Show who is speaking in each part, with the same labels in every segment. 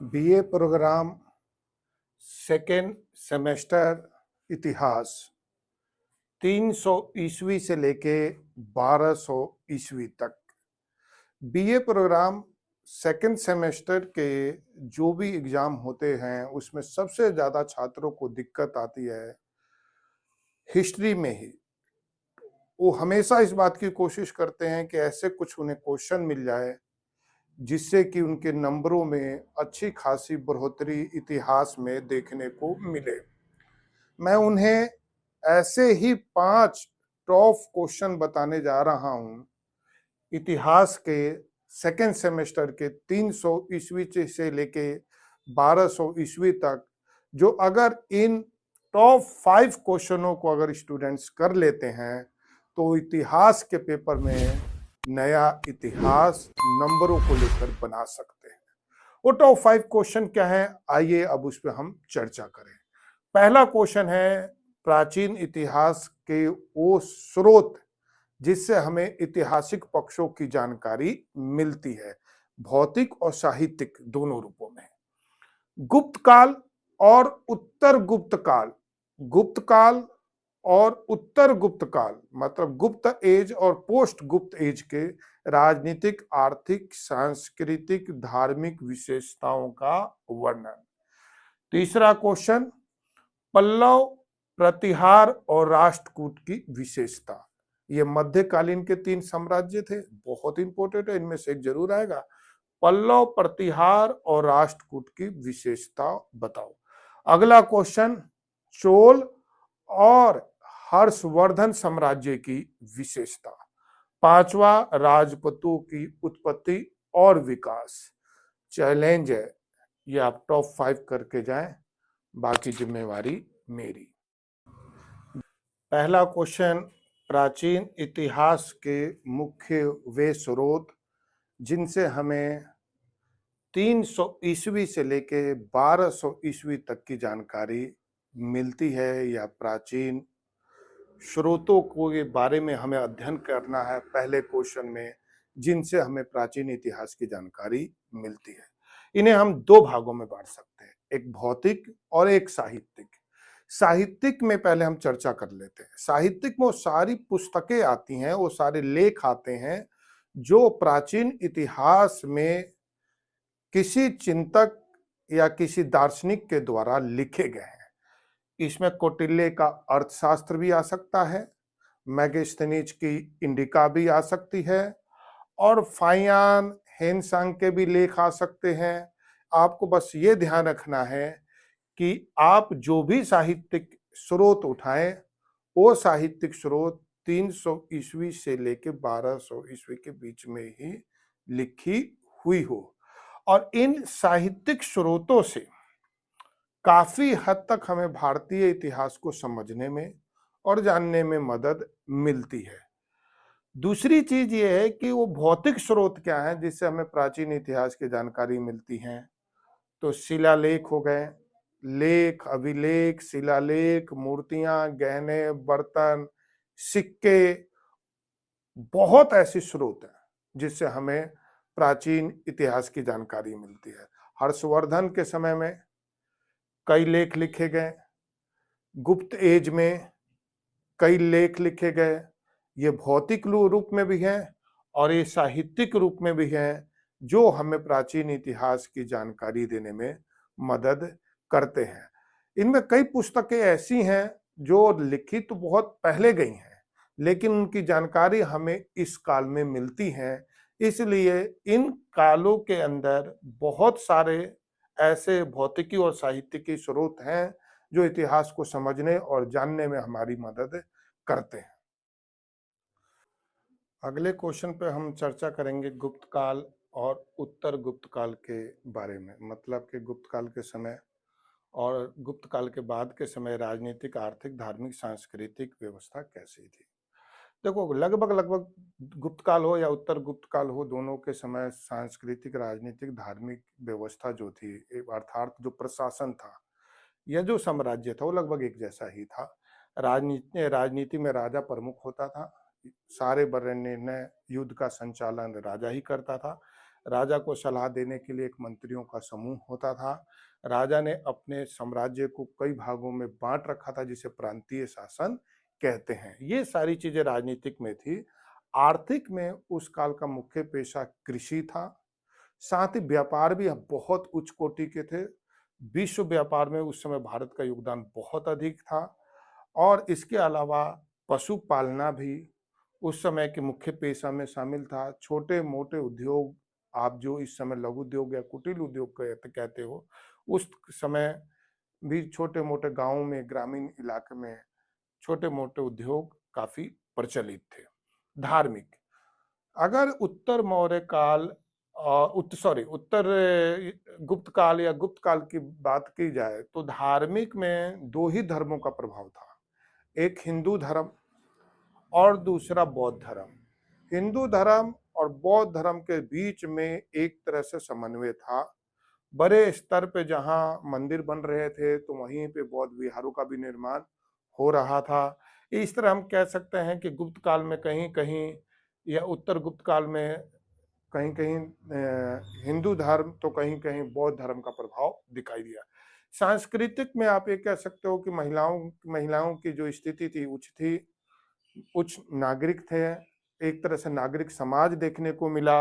Speaker 1: BA programme second semester इतिहास 300 ईस्वी से लेके 1200 ईस्वी तक। बीए प्रोग्राम सेकेंड सेमेस्टर के जो भी एग्जाम होते हैं उसमें सबसे ज़्यादा छात्रों को दिक्कत आती है हिस्ट्री में ही। वो हमेशा इस बात की कोशिश करते हैं कि ऐसे कुछ उन्हें क्वेश्चन मिल जाए जिससे कि उनके नंबरों में अच्छी खासी बढ़ोतरी इतिहास में देखने को मिले। मैं उन्हें ऐसे ही 5 टॉप क्वेश्चन बताने जा रहा हूं इतिहास के सेकेंड सेमेस्टर के 300 ईस्वी से लेके 1200 ईस्वी तक, जो अगर इन टॉप 5 क्वेश्चनों को अगर स्टूडेंट्स कर लेते हैं तो इतिहास के पेपर में नया इतिहास नंबरों को लेकर बना सकते हैं। वो टॉप 5 क्वेश्चन क्या है, आइए अब उस पर हम चर्चा करें। पहला क्वेश्चन है प्राचीन इतिहास के वो स्रोत जिससे हमें ऐतिहासिक पक्षों की जानकारी मिलती है, भौतिक और साहित्यिक दोनों रूपों में। गुप्त काल और उत्तर गुप्त काल। गुप्त काल और उत्तर गुप्त काल मतलब गुप्त एज और पोस्ट गुप्त एज के राजनीतिक, आर्थिक, सांस्कृतिक, धार्मिक विशेषताओं का वर्णन। तीसरा क्वेश्चन पल्लव, प्रतिहार और राष्ट्रकूट की विशेषता। ये मध्यकालीन के 3 साम्राज्य थे, बहुत इंपॉर्टेंट है, इनमें से एक जरूर आएगा। पल्लव, प्रतिहार और राष्ट्रकूट की विशेषता बताओ। अगला क्वेश्चन चोल और हर्षवर्धन साम्राज्य की विशेषता। पांचवा राजपूतों की उत्पत्ति और विकास। चैलेंज है, ये आप टॉप 5 करके जाएं, बाकी जिम्मेवारी मेरी। पहला क्वेश्चन प्राचीन इतिहास के मुख्य वे स्रोत जिनसे हमें 300 ईस्वी से लेके 1200 ईस्वी तक की जानकारी मिलती है या प्राचीन स्रोतों के बारे में हमें अध्ययन करना है पहले क्वेश्चन में, जिनसे हमें प्राचीन इतिहास की जानकारी मिलती है। इन्हें हम 2 भागों में बांट सकते हैं, एक भौतिक और एक साहित्यिक। साहित्यिक में पहले हम चर्चा कर लेते हैं। साहित्यिक में वो सारी पुस्तकें आती हैं, वो सारे लेख आते हैं जो प्राचीन इतिहास में किसी चिंतक या किसी दार्शनिक के द्वारा लिखे गए हैं। इसमें कौटिल्य का अर्थशास्त्र भी आ सकता है, मैगस्थनीज की इंडिका भी आ सकती है और फाइयान, हेनसांग के भी लेख आ सकते हैं। आपको बस ये ध्यान रखना है कि आप जो भी साहित्यिक स्रोत उठाएं वो साहित्यिक स्रोत 300 ईस्वी से लेके 1200 ईस्वी के बीच में ही लिखी हुई हो। और इन साहित्यिक स्रोतों से काफी हद तक हमें भारतीय इतिहास को समझने में और जानने में मदद मिलती है। दूसरी चीज ये है कि वो भौतिक स्रोत क्या है जिससे हमें प्राचीन इतिहास की जानकारी मिलती है। तो शिलालेख हो गए, लेख, अभिलेख, शिलालेख, मूर्तियां, गहने, बर्तन, सिक्के, बहुत ऐसे स्रोत हैं जिससे हमें प्राचीन इतिहास की जानकारी मिलती है। हर्षवर्धन के समय में कई लेख लिखे गए, गुप्त एज में कई लेख लिखे गए। ये भौतिक रूप में भी हैं और ये साहित्यिक रूप में भी हैं जो हमें प्राचीन इतिहास की जानकारी देने में मदद करते हैं। इनमें कई पुस्तकें ऐसी हैं जो लिखी तो बहुत पहले गई हैं लेकिन उनकी जानकारी हमें इस काल में मिलती है। इसलिए इन कालों के अंदर बहुत सारे ऐसे भौतिकी और साहित्यिकी स्रोत हैं जो इतिहास को समझने और जानने में हमारी मदद करते हैं। अगले क्वेश्चन पे हम चर्चा करेंगे गुप्त काल और उत्तर गुप्त काल के बारे में, मतलब कि गुप्त काल के समय और गुप्त काल के बाद के समय राजनीतिक, आर्थिक, धार्मिक, सांस्कृतिक व्यवस्था कैसी थी। देखो, लगभग लगभग गुप्त काल हो या उत्तर गुप्त काल हो, दोनों के समय सांस्कृतिक, राजनीतिक, धार्मिक व्यवस्था जो थी, अर्थात जो प्रशासन था यह जो साम्राज्य था वो लगभग एक जैसा ही था। राजनीति में राजा प्रमुख होता था, सारे बड़े निर्णय युद्ध का संचालन राजा ही करता था। राजा को सलाह देने के लिए एक मंत्रियों का समूह होता था। राजा ने अपने साम्राज्य को कई भागों में बांट रखा था, जिसे प्रांतीय शासन कहते हैं। ये सारी चीजें राजनीतिक में थी। आर्थिक में उस काल का मुख्य पेशा कृषि था। साथ ही व्यापार भी बहुत उच्च कोटि के थे। विश्व व्यापार में उस समय भारत का योगदान बहुत अधिक था। और इसके अलावा पशुपालना भी उस समय के मुख्य पेशा में शामिल था। छोटे मोटे उद्योग, आप जो इस समय लघु उद्योग या कुटीर उद्योग कहते हो, उस समय भी छोटे मोटे गांवों में, ग्रामीण इलाके में छोटे मोटे उद्योग काफी प्रचलित थे। धार्मिक, अगर उत्तर मौर्य काल उत्तर गुप्त काल या गुप्त काल की बात की जाए तो धार्मिक में दो ही धर्मों का प्रभाव था, एक हिंदू धर्म और दूसरा बौद्ध धर्म। हिंदू धर्म और बौद्ध धर्म के बीच में एक तरह से समन्वय था। बड़े स्तर पे जहां मंदिर बन रहे थे तो वहीं पे बौद्ध विहारों का भी निर्माण हो रहा था। इस तरह हम कह सकते हैं कि गुप्त काल में कहीं कहीं या उत्तर गुप्त काल में कहीं कहीं हिंदू धर्म तो कहीं कहीं बौद्ध धर्म का प्रभाव दिखाई दिया। सांस्कृतिक में आप ये कह सकते हो कि महिलाओं की जो स्थिति थी उच्च नागरिक थे। एक तरह से नागरिक समाज देखने को मिला।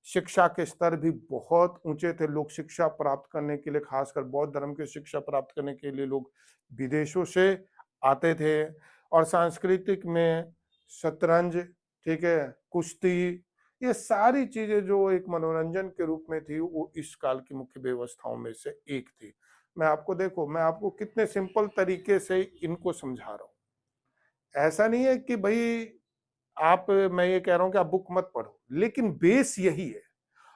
Speaker 1: शिक्षा के स्तर भी बहुत ऊंचे थे। लोग शिक्षा प्राप्त करने के लिए, खासकर बौद्ध धर्म की शिक्षा प्राप्त करने के लिए, लोग विदेशों से आते थे। और सांस्कृतिक में शतरंज, ठीक है, कुश्ती, ये सारी चीजें जो एक मनोरंजन के रूप में थी, वो इस काल की मुख्य व्यवस्थाओं में से एक थी। मैं आपको कितने सिंपल तरीके से इनको समझा रहा हूँ। ऐसा नहीं है कि भाई मैं ये कह रहा हूं कि आप बुक मत पढ़ो, लेकिन बेस यही है।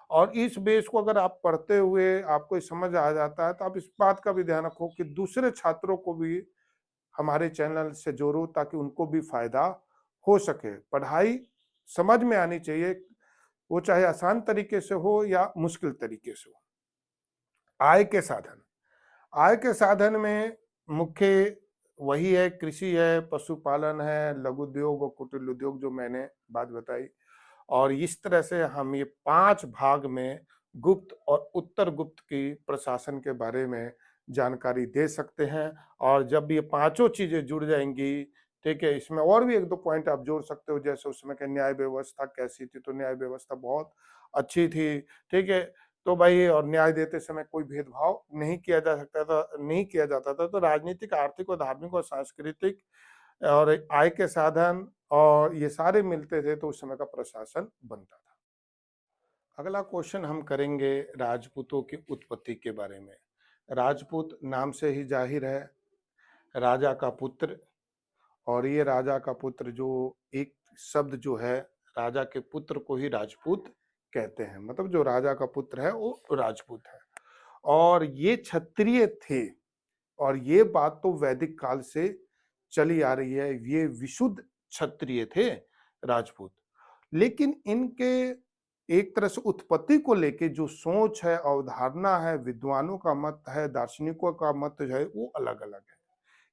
Speaker 1: और इस बेस को अगर आप पढ़ते हुए आपको ये समझ आ जाता है तो आप इस बात का भी ध्यान रखो कि दूसरे छात्रों को भी हमारे चैनल से जोड़ो, ताकि उनको भी फायदा हो सके। पढ़ाई समझ में आनी चाहिए, वो चाहे आसान तरीके से हो या मुश्किल तरीके से हो। आय के साधन, आय के साधन में मुख्य वही है, कृषि है, पशुपालन है, लघु उद्योग और कुटीर उद्योग, जो मैंने बात बताई। और इस तरह से हम ये 5 भाग में गुप्त और उत्तर गुप्त की प्रशासन के बारे में जानकारी दे सकते हैं। और जब ये पांचों चीजें जुड़ जाएंगी, ठीक है, इसमें और भी 1-2 पॉइंट आप जोड़ सकते हो, जैसे उस समय की न्याय व्यवस्था कैसी थी, तो न्याय व्यवस्था बहुत अच्छी थी, ठीक है। तो भाई, और न्याय देते समय कोई भेदभाव नहीं किया जाता था। तो राजनीतिक, आर्थिक और धार्मिक और सांस्कृतिक और आय के साधन और ये सारे मिलते थे तो उस समय का प्रशासन बनता था। अगला क्वेश्चन हम करेंगे राजपूतों की उत्पत्ति के बारे में। राजपूत नाम से ही जाहिर है, राजा का पुत्र। और ये राजा का पुत्र, जो एक शब्द जो है, राजा के पुत्र को ही राजपूत कहते हैं। मतलब जो राजा का पुत्र है वो राजपूत है। और ये क्षत्रिय थे। और ये बात तो वैदिक काल से चली आ रही है। ये विशुद्ध क्षत्रिय थे, राजपूत। लेकिन इनके एक तरह से उत्पत्ति को लेके जो सोच है, अवधारणा है, विद्वानों का मत है, दार्शनिकों का मत जो है, वो अलग अलग है।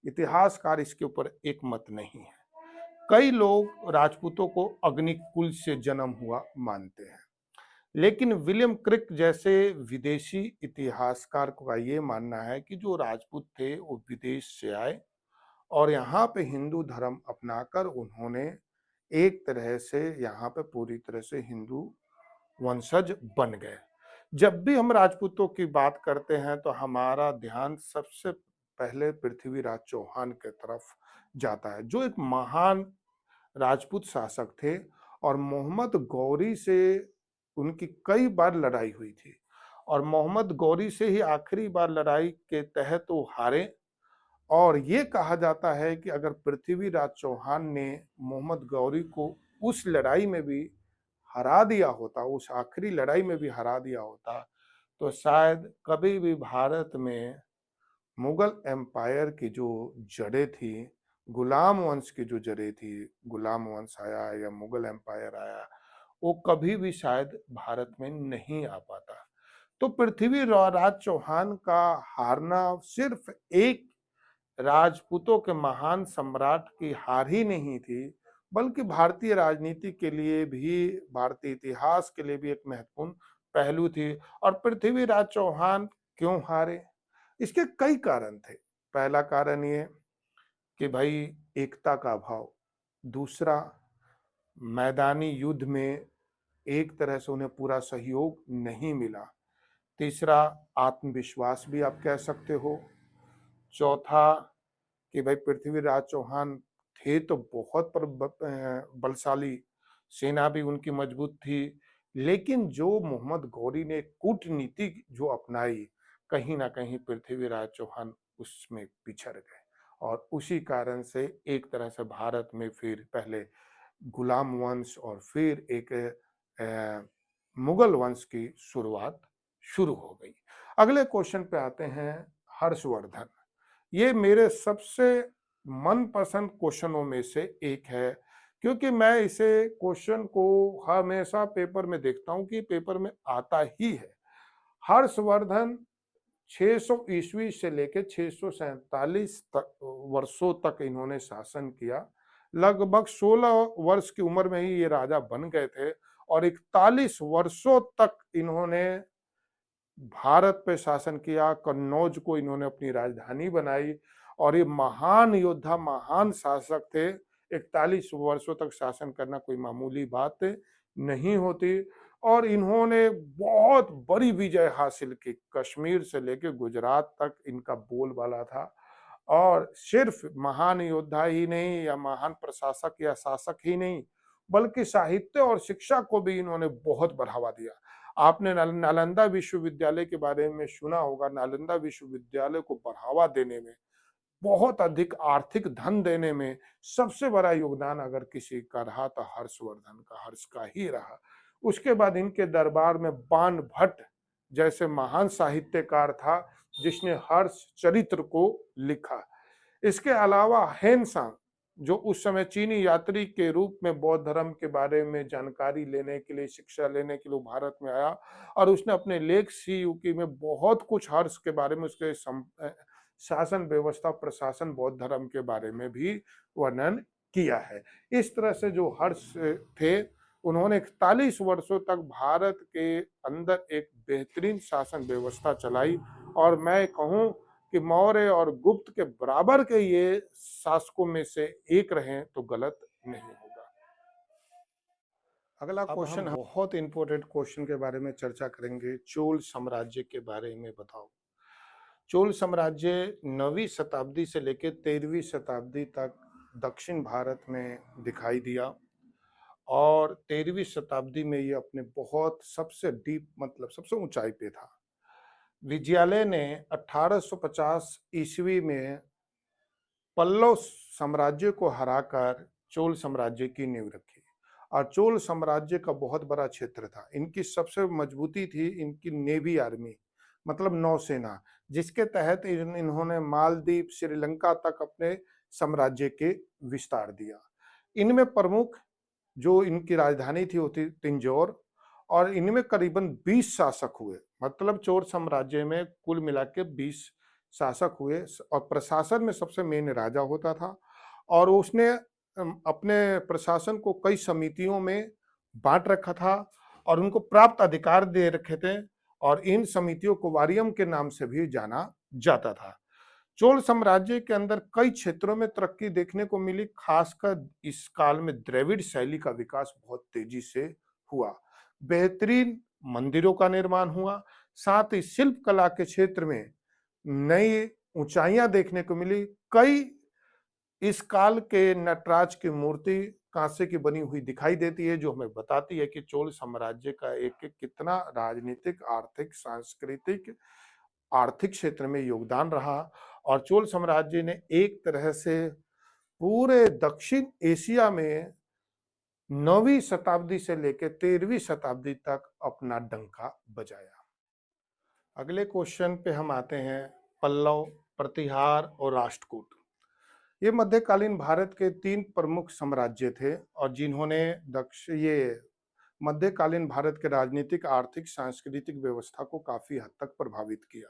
Speaker 1: इतिहासकार इसके ऊपर एक मत नहीं है। कई लोग राजपूतों को अग्निकुल से जन्म हुआ मानते हैं, लेकिन विलियम क्रिक जैसे विदेशी इतिहासकार का ये मानना है कि जो राजपूत थे वो विदेश से आए और यहाँ पे हिंदू धर्म अपनाकर उन्होंने एक तरह से यहाँ पे पूरी तरह से हिंदू वंशज बन गए। जब भी हम राजपूतों की बात करते हैं तो हमारा ध्यान सबसे पहले पृथ्वीराज चौहान की तरफ जाता है, जो एक महान राजपूत शासक थे। और मोहम्मद गौरी से उनकी कई बार लड़ाई हुई थी। और मोहम्मद गौरी से ही आखिरी बार लड़ाई के तहत वो हारे। और ये कहा जाता है कि अगर पृथ्वीराज चौहान ने मोहम्मद गौरी को उस लड़ाई में भी हरा दिया होता, उस आखिरी लड़ाई में भी हरा दिया होता, तो शायद कभी भी भारत में मुगल एम्पायर की जो जड़ें थी, गुलाम वंश की जो जड़ें थी, गुलाम वंश आया या मुगल एम्पायर आया, वो कभी भी शायद भारत में नहीं आ पाता। तो पृथ्वीराज चौहान का हारना सिर्फ एक राजपूतों के महान सम्राट की हार ही नहीं थी, बल्कि भारतीय राजनीति के लिए भी, भारतीय इतिहास के लिए भी एक महत्वपूर्ण पहलू थी। और पृथ्वीराज चौहान क्यों हारे? इसके कई कारण थे। पहला कारण ये कि भाई एकता का अभाव, दूसरा मैदानी युद्ध में एक तरह से उन्हें पूरा सहयोग नहीं मिला, तीसरा आत्मविश्वास भी आप कह सकते हो, चौथा कि भाई पृथ्वीराज चौहान थे तो बहुत बलशाली, सेना भी उनकी मजबूत थी, लेकिन जो मोहम्मद गौरी ने कूटनीति जो अपनाई, कहीं ना कहीं पृथ्वीराज चौहान उसमें पिछड़ गए। और उसी कारण से एक तरह से भारत में फिर पहले गुलाम वंश और फिर एक मुगल वंश की शुरुआत शुरू हो गई। अगले क्वेश्चन पे आते हैं, हर्षवर्धन। ये मेरे सबसे मनपसंद क्वेश्चनों में से एक है, क्योंकि मैं इसे क्वेश्चन को हमेशा पेपर में देखता हूं कि पेपर में आता ही है। हर्षवर्धन 600 ईस्वी से लेकर 647 वर्षों तक इन्होंने शासन किया। लगभग 16 वर्ष की उम्र में ही ये राजा बन गए थे और 41 वर्षों तक इन्होंने भारत पे शासन किया। कन्नौज को इन्होंने अपनी राजधानी बनाई और ये महान योद्धा, महान शासक थे। 41 वर्षों तक शासन करना कोई मामूली बात नहीं होती और इन्होंने बहुत बड़ी विजय हासिल की। कश्मीर से लेकर गुजरात तक इनका बोलबाला था। और सिर्फ महान योद्धा ही नहीं या महान प्रशासक या शासक ही नहीं, बल्कि साहित्य और शिक्षा को भी इन्होंने बहुत बढ़ावा दिया। आपने नालंदा विश्वविद्यालय के बारे में सुना होगा। नालंदा विश्वविद्यालय को बढ़ावा देने में, बहुत अधिक आर्थिक धन देने में सबसे बड़ा योगदान अगर किसी का रहा तो हर्षवर्धन का, हर्ष का ही रहा। उसके बाद इनके दरबार में बाण भट्ट जैसे महान साहित्यकार था जिसने हर्ष चरित्र को लिखा। इसके अलावा हेनसांग, जो उस समय चीनी यात्री के रूप में बौद्ध धर्म के बारे में जानकारी लेने के लिए, शिक्षा लेने के लिए भारत में आया और उसने अपने लेख सी युकी में बहुत कुछ हर्ष के बारे में, उसके शासन व्यवस्था, प्रशासन, बौद्ध धर्म के बारे में भी वर्णन किया है। इस तरह से जो हर्ष थे, उन्होंने 41 वर्षों तक भारत के अंदर एक बेहतरीन शासन व्यवस्था चलाई और मैं कहूं कि मौर्य और गुप्त के बराबर के ये शासकों में से एक रहे तो गलत नहीं होगा। अगला क्वेश्चन, बहुत इंपॉर्टेंट क्वेश्चन के बारे में चर्चा करेंगे। चोल साम्राज्य के बारे में बताओ। चोल साम्राज्य 9वीं शताब्दी से लेकर 13वीं शताब्दी तक दक्षिण भारत में दिखाई दिया और 13वीं शताब्दी में ये अपने बहुत सबसे डीप, मतलब सबसे ऊंचाई पे था। विजयालय ने 1850 ईस्वी में पल्लव साम्राज्य को हराकर चोल साम्राज्य की नींव रखी और चोल साम्राज्य का बहुत बड़ा क्षेत्र था। इनकी सबसे मजबूती थी इनकी नेवी आर्मी, मतलब नौसेना, जिसके तहत इन्होंने मालदीव, श्रीलंका तक अपने साम्राज्य के विस्तार दिया। इनमें प्रमुख जो इनकी राजधानी थी वो थी तिंजौर और इनमें करीबन 20 शासक हुए। मतलब चोल साम्राज्य में कुल मिला के 20 शासक हुए और प्रशासन में सबसे मेन राजा होता था और उसने अपने प्रशासन को कई समितियों में बांट रखा था और उनको प्राप्त अधिकार दे रखे थे और इन समितियों को वारियम के नाम से भी जाना जाता था। चोल साम्राज्य के अंदर कई क्षेत्रों में तरक्की देखने को मिली। खासकर इस काल में द्रविड़ शैली का विकास बहुत तेजी से हुआ। बेहतरीन मंदिरों का निर्माण हुआ, साथ ही शिल्प कला के क्षेत्र में नई ऊंचाइयां देखने को मिली। कई इस काल के नटराज की मूर्ति कांसे की बनी हुई दिखाई देती है, जो हमें बताती है कि चोल साम्राज्य का एक कितना राजनीतिक, आर्थिक, सांस्कृतिक, आर्थिक क्षेत्र में योगदान रहा। और चोल साम्राज्य ने एक तरह से पूरे दक्षिण एशिया में 9वीं शताब्दी से लेकर 13वीं शताब्दी तक अपना डंका बजाया। अगले क्वेश्चन पे हम आते हैं, पल्लव, प्रतिहार और राष्ट्रकूट। ये मध्यकालीन भारत के 3 प्रमुख साम्राज्य थे और जिन्होंने ये मध्यकालीन भारत के राजनीतिक, आर्थिक, सांस्कृतिक व्यवस्था को काफी हद तक प्रभावित किया।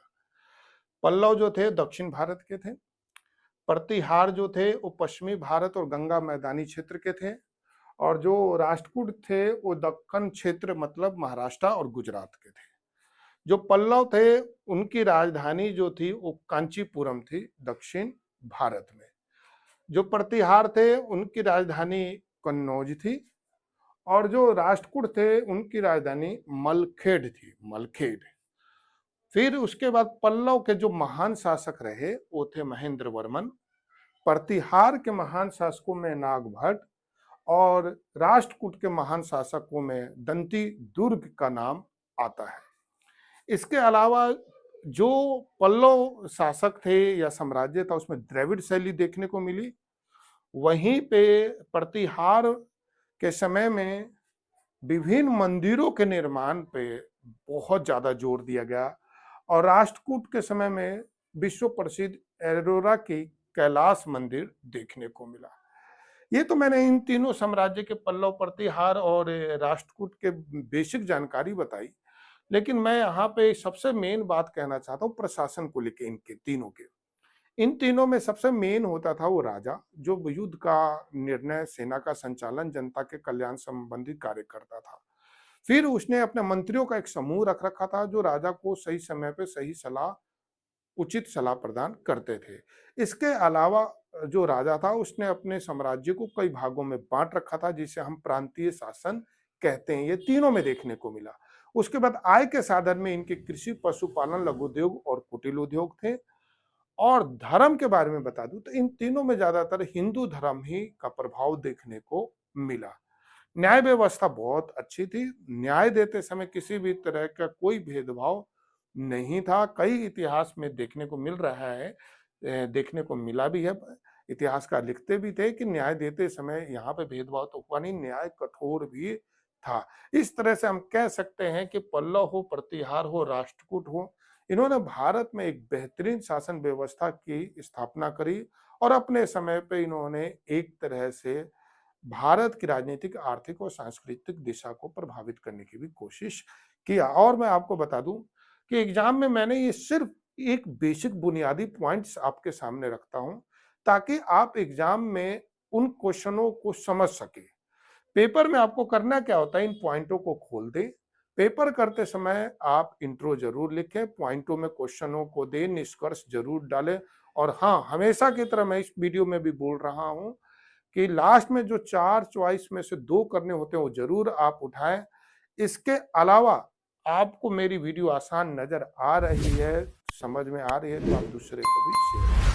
Speaker 1: पल्लव जो थे दक्षिण भारत के थे, प्रतिहार जो थे वो पश्चिमी भारत और गंगा मैदानी क्षेत्र के थे और जो राष्ट्रकूट थे वो दक्कन क्षेत्र मतलब महाराष्ट्र और गुजरात के थे। जो पल्लव थे उनकी राजधानी जो थी वो कांचीपुरम थी दक्षिण भारत में। जो प्रतिहार थे उनकी राजधानी कन्नौज थी और जो राष्ट्रकूट थे उनकी राजधानी मलखेड़ थी, मलखेड़। फिर उसके बाद पल्लव के जो महान शासक रहे वो थे महेंद्र वर्मन। प्रतिहार के महान शासकों में नागभट्ट और राष्ट्रकूट के महान शासकों में दंती दुर्ग का नाम आता है। इसके अलावा जो पल्लव शासक थे या साम्राज्य था उसमें द्रविड़ शैली देखने को मिली। वहीं पे प्रतिहार के समय में विभिन्न मंदिरों के निर्माण पे बहुत ज्यादा जोर दिया गया और राष्ट्रकूट के समय में विश्व प्रसिद्ध एलोरा की कैलाश मंदिर देखने को मिला। ये तो मैंने इन तीनों साम्राज्य के पल्लव, प्रतिहार और राष्ट्रकूट के बेसिक जानकारी बताई, लेकिन मैं यहाँ पे सबसे मेन बात कहना चाहता हूँ प्रशासन को लेके इनके तीनों के। इन तीनों में सबसे मेन होता था वो राजा, जो युद्ध का निर्णय, सेना का संचालन, जनता के कल्याण संबंधी कार्य करता था। फिर उसने अपने मंत्रियों का एक समूह रख रखा था जो राजा को सही समय पे सही सलाह, उचित सलाह प्रदान करते थे। इसके अलावा जो राजा था उसने अपने साम्राज्य को कई भागों में बांट रखा था जिसे हम प्रांतीय शासन कहते हैं। ये तीनों में देखने को मिला। उसके बाद आय के साधन में इनके कृषि, पशुपालन, लघु उद्योग और कुटीर उद्योग थे। और धर्म के बारे में बता दूं तो इन तीनों में ज्यादातर हिंदू धर्म ही का प्रभाव देखने को मिला। न्याय व्यवस्था बहुत अच्छी थी। न्याय देते समय किसी भी तरह का कोई भेदभाव नहीं था। कई इतिहास में देखने को मिल रहा है, देखने को मिला भी है। इतिहासकार लिखते भी थे कि न्याय देते समय यहाँ पे भेदभाव तो हुआ नहीं, न्याय कठोर भी था। इस तरह से हम कह सकते हैं कि पल्लव हो, प्रतिहार हो, राष्ट्रकूट हो, इन्होंने भारत में एक बेहतरीन शासन व्यवस्था की स्थापना करी और अपने समय पे इन्होंने एक तरह से भारत की राजनीतिक, आर्थिक और सांस्कृतिक दिशा को प्रभावित करने की भी कोशिश किया। और मैं आपको बता दूं कि एग्जाम में मैंने ये सिर्फ एक बेसिक बुनियादी पॉइंट्स आपके सामने रखता हूं ताकि आप एग्जाम में उन क्वेश्चनों को समझ सके। पेपर में आपको करना क्या होता है, इन पॉइंटों को खोल दे। पेपर करते समय आप इंट्रो जरूर लिखें, पॉइंटों में क्वेश्चनों को दे, निष्कर्ष जरूर डालें। और हाँ, हमेशा की तरह मैं इस वीडियो में भी बोल रहा हूं कि लास्ट में जो 4 चॉइस में से 2 करने होते हैं वो जरूर आप उठाएं। इसके अलावा आपको मेरी वीडियो आसान नजर आ रही है, समझ में आ रही है तो आप दूसरे को भी शेयर